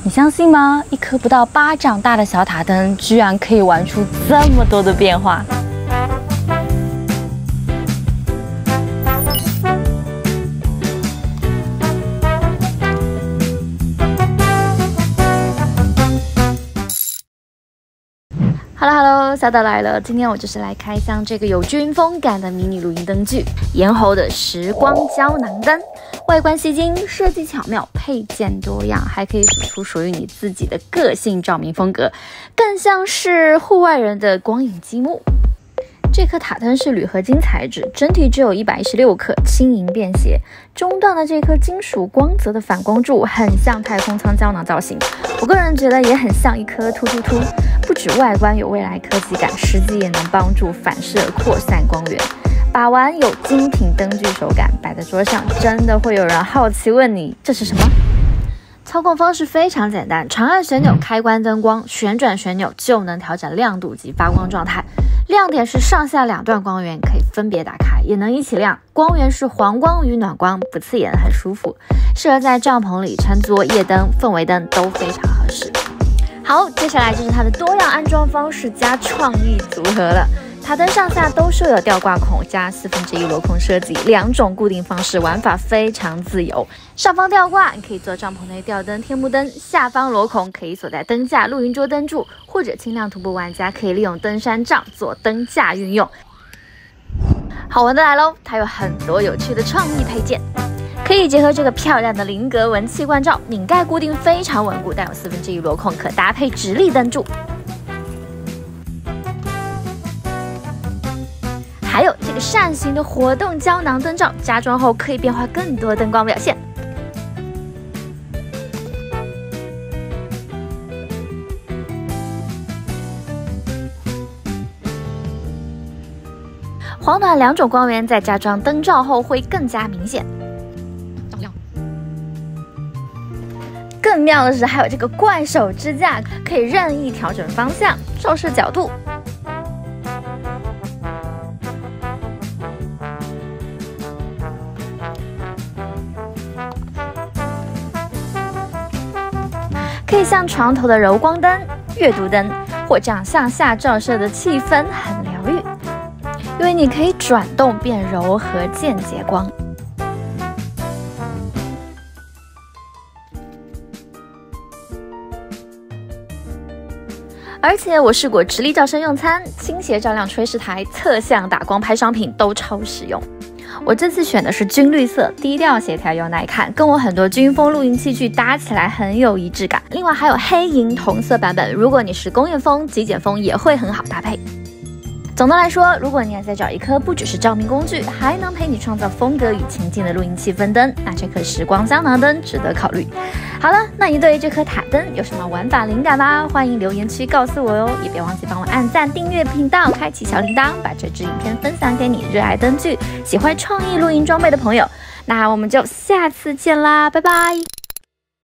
你相信吗？一颗不到巴掌大的小塔灯，居然可以玩出这么多的变化。Hello， 小岛来了。今天我就是来开箱这个有军风感的迷你露营灯具——延侯的时光胶囊灯。外观吸睛，设计巧妙，配件多样，还可以组出属于你自己的个性照明风格，更像是户外人的光影积木。这颗塔灯是铝合金材质，整体只有116克，轻盈便携。中段的这颗金属光泽的反光柱，很像太空舱胶囊造型。我个人觉得也很像一颗突。不止外观有未来科技感，实际也能帮助反射扩散光源。把玩有精品灯具手感，摆在桌上真的会有人好奇问你这是什么？操控方式非常简单，长按旋钮开关灯光，旋转旋钮就能调整亮度及发光状态。亮点是上下两段光源可以分别打开，也能一起亮。光源是黄光与暖光，不刺眼，很舒服，适合在帐篷里乘坐夜灯、氛围灯都非常合适。好，接下来就是它的多样安装方式加创意组合了。塔灯上下都设有吊挂孔加1/4镂空设计，2种固定方式，玩法非常自由。上方吊挂你可以做帐篷内吊灯、天幕灯，下方镂孔可以锁在灯架、露营桌灯柱，或者轻量徒步玩家可以利用登山杖做灯架运用。好玩的来喽，它有很多有趣的创意配件。可以结合这个漂亮的菱格纹气罐罩，拧盖固定非常稳固，带有1/4镂空，可搭配直立灯柱。还有这个扇形的活动胶囊灯罩，加装后可以变化更多灯光表现。黄暖2种光源，在加装灯罩后会更加明显。更妙的是，还有这个怪手支架，可以任意调整方向、照射角度。可以像床头的柔光灯、阅读灯，或这样向下照射的气氛很疗愈，因为你可以转动变柔和间接光。而且我试过直立照射用餐、倾斜照亮炊事台、侧向打光拍商品，都超实用。我这次选的是军绿色，低调协调又耐看，跟我很多军风露营器具搭起来很有一致感。另外还有黑银同色版本，如果你是工业风、极简风，也会很好搭配。总的来说，如果你还在找一颗不只是照明工具，还能陪你创造风格与情境的露营气氛灯，那这颗时光胶囊灯值得考虑。好了，那你对这颗塔灯有什么玩法灵感吗？欢迎留言区告诉我哟，也别忘记帮我按赞、订阅频道、开启小铃铛，把这支影片分享给你热爱灯具、喜欢创意露营装备的朋友。那我们就下次见啦，拜拜。